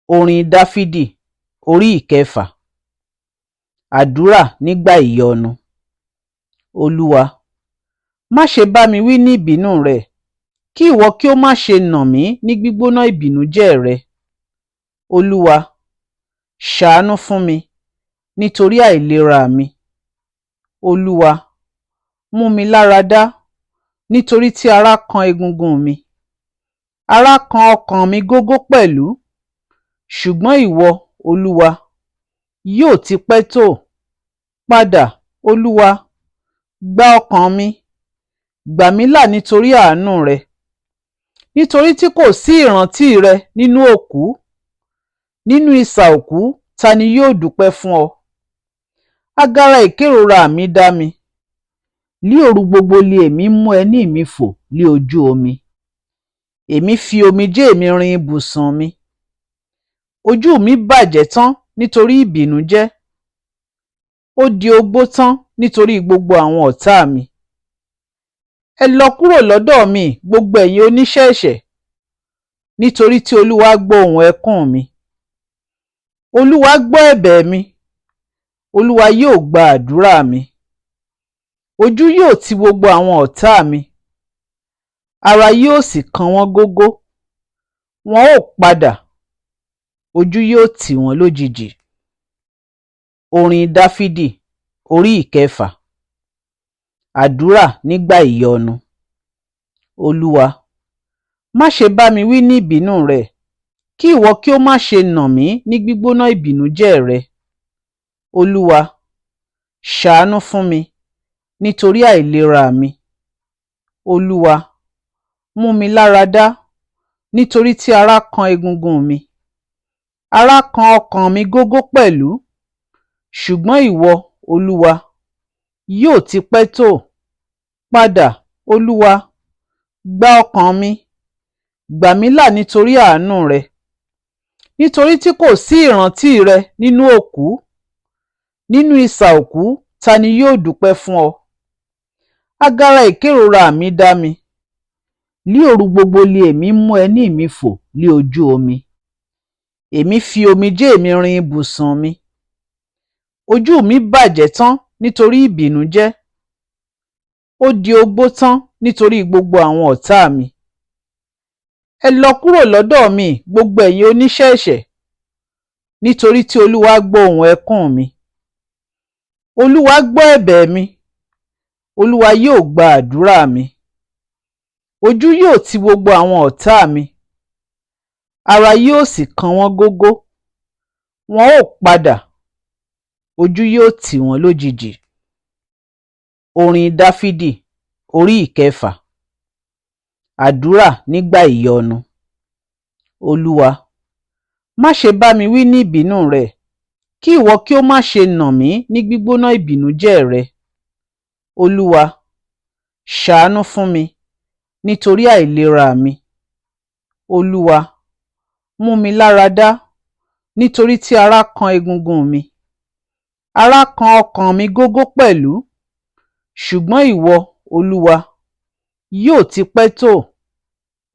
Orin Dáfídì orí ìkẹfà. Àdúrà nígbà ìyọnu. Olúwa, má ṣe bá mi wí ní ìbínú rẹ, kí ìwọ kí ó má ṣe nà mí ní gbígbóná ìbìnújẹ́ rẹ. Olúwa, ṣàánú fún mi nítorí àìlera mi. Olúwa, mú mi lára dá nítorí tí ara kan egungun mi. Ara kan ọkàn mi gógó pẹ̀lú. Ṣùgbọ́n ìwọ, Olúwa, yóò ti pẹ́ tó. Padà, Olúwa, gba ọkàn mi. Gbà mí là nítorí àánú rẹ. Nítorí tí kò sí ìrántí rẹ nínú òkú. Nínú isà òkú, ta ni yóò dúpẹ́ fún ọ? Agara ìkérora mi dá mi. Ní òru gbogbo li èmi mú ẹní mi fò lí ojú omi. Èmi fi omijé mi rin ibùsùn mi. Ojú mi bàjẹ́ tán nítorí ìbìnújẹ́. Ó di ogbó tán nítorí gbogbo àwọn ọ̀tá mi. Ẹ lọ kúrò lọ́dọ̀ mi, gbogbo ẹ̀yin oníṣẹ́ ẹ̀ṣẹ̀, nítorí tí Olúwa gbọ́ ohùn ẹkún mi. Olúwa gbọ́ ẹ̀bẹ̀ mi. Olúwa yóò gba àdúrà mi. Ojú yóò ti gbogbo àwọn ọ̀tá mi. Ara yóò sì kan wọ́n gógó. Wọn ó padà. Ojú yóò tì wọ́n lójijì. Orin Dáfídì orí ìkẹfà. Àdúrà nígbà ìyọnu. Olúwa, má ṣe bá mi wí ní ìbínú rẹ, kí ìwọ kí ó má ṣe nà mí ní gbígbóná ìbìnújẹ́ rẹ. Olúwa, ṣàánú fún mi nítorí àìlera mi. Olúwa, mú mi lára dá nítorí tí ara kan egungun mi. Ara kan ọkàn mi gógó pẹ̀lú. Ṣùgbọ́n ìwọ, Olúwa, yóò ti pẹ́ tó. Padà, Olúwa, gba ọkàn mi. Gbà mí là nítorí àánú rẹ. Nítorí tí kò sí ìrántí rẹ nínú òkú. Nínú isà òkú, ta ni yóò dúpẹ́ fún ọ? Agara ìkérora mi dá mi. Ní òru gbogbo li èmi mú ẹní mi fò lí ojú omi. Èmi fi omijé mi rin ibùsùn mi. Ojú mi bàjẹ́ tán nítorí ìbìnújẹ́. Ó di ogbó tán nítorí gbogbo àwọn ọ̀tá mi. Ẹ lọ kúrò lọ́dọ̀ mi, gbogbo ẹ̀yin oníṣẹ́ ẹ̀ṣẹ̀, nítorí tí Olúwa gbọ́ ohùn ẹkún mi. Olúwa gbọ́ ẹ̀bẹ̀ mi. Olúwa yóò gba àdúrà mi. Ojú yóò ti gbogbo àwọn ọ̀tá mi. Ara yóò sì kan wọ́n gógó. Wọn ó padà. Ojú yóò tì wọ́n lójijì. Orin Dáfídì orí ìkẹfà. Àdúrà nígbà ìyọnu. Olúwa, má ṣe bá mi wí ní ìbínú rẹ, kí ìwọ kí ó má ṣe nà mí ní gbígbóná ìbìnújẹ́ rẹ. Olúwa, ṣàánú fún mi nítorí àìlera mi. Olúwa, mú mi lára dá nítorí tí ara kan egungun mi. Ara kan ọkàn mi gógó pẹ̀lú. Ṣùgbọ́n ìwọ, Olúwa, yóò ti pẹ́ tó.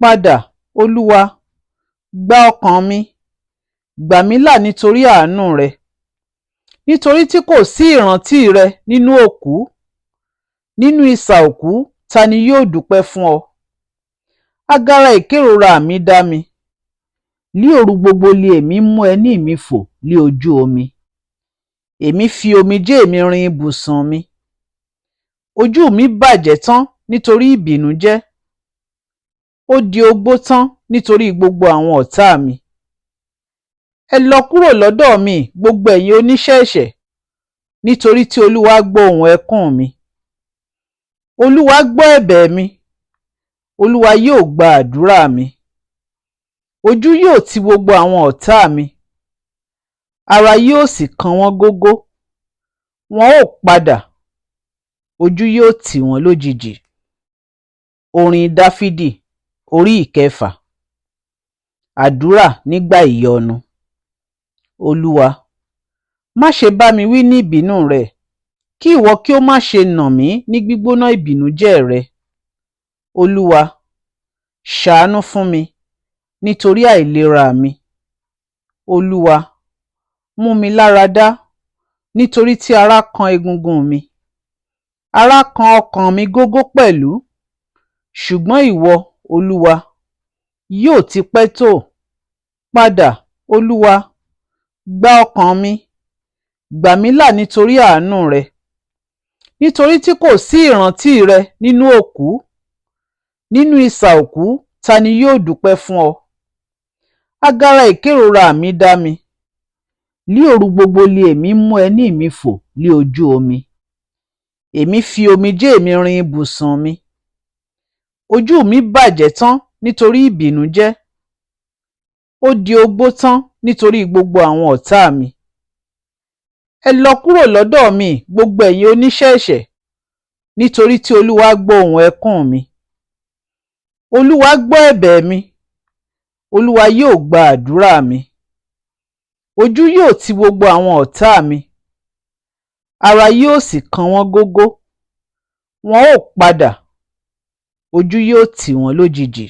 Padà, Olúwa, gba ọkàn mi. Gbà mí là nítorí àánú rẹ. Nítorí tí kò sí ìrántí rẹ nínú òkú. Nínú isà òkú, ta ni yóò dúpẹ́ fún ọ? Agara ìkérora mi dá mi. Ní òru gbogbo li èmi mú ẹní mi fò lí ojú omi. Èmi fi omijé mi rin ibùsùn mi. Ojú mi bàjẹ́ tán nítorí ìbìnújẹ́. Ó di ogbó tán nítorí gbogbo àwọn ọ̀tá mi. Ẹ lọ kúrò lọ́dọ̀ mi, gbogbo ẹ̀yin oníṣẹ́ ẹ̀ṣẹ̀, nítorí tí Olúwa gbọ́ ohùn ẹkún mi. Olúwa gbọ́ ẹ̀bẹ̀ mi. Olúwa yóò gba àdúrà mi. Ojú yóò ti gbogbo àwọn ọ̀tá mi. Ara yóò sì kan wọ́n gógó. Wọn ó padà. Ojú yóò tì wọ́n lójijì. Orin Dáfídì orí ìkẹfà. Àdúrà nígbà ìyọnu. Olúwa, má ṣe bá mi wí ní ìbínú rẹ, kí ìwọ kí ó má ṣe nà mí ní gbígbóná ìbìnújẹ́ rẹ. Olúwa, ṣàánú fún mi nítorí àìlera mi. Olúwa, mú mi lára dá, nítorí tí ara kan egungun mi. Ara kan ọkàn mi gógó pẹ̀lú, ṣùgbọ́n ìwọ, Olúwa, yóò ti pẹ́ tó. Padà, Olúwa, gba ọkàn mi, gbà mí là nítorí àánú rẹ. Nítorí tí kò sí ìrántí rẹ nínú òkú, nínú isà òkú ta ni yóò dúpẹ́ fún ọ? Agara ìkérora mi dá mi. Ní òru gbogbo li èmi mú ẹní mi fò lí ojú omi. Èmi fi omijé mi rin ibùsùn mi. Ojú mi bàjẹ́ tán nítorí ìbìnújẹ́. Ó di ogbó tán nítorí gbogbo àwọn ọ̀tá mi. Ẹ lọ kúrò lọ́dọ̀ mi, gbogbo ẹ̀yin oníṣẹ́ ẹ̀ṣẹ̀, nítorí tí Olúwa gbọ́ ohùn ẹkún mi. Olúwa gbọ́ ẹ̀bẹ̀ mi. Olúwa yóò gba àdúrà mi. Ojú yóò ti gbogbo àwọn ọ̀tá mi. Ara yóò sì kan wọ́n gógó. Wọn ó padà. Ojú yóò tì wọ́n lójijì.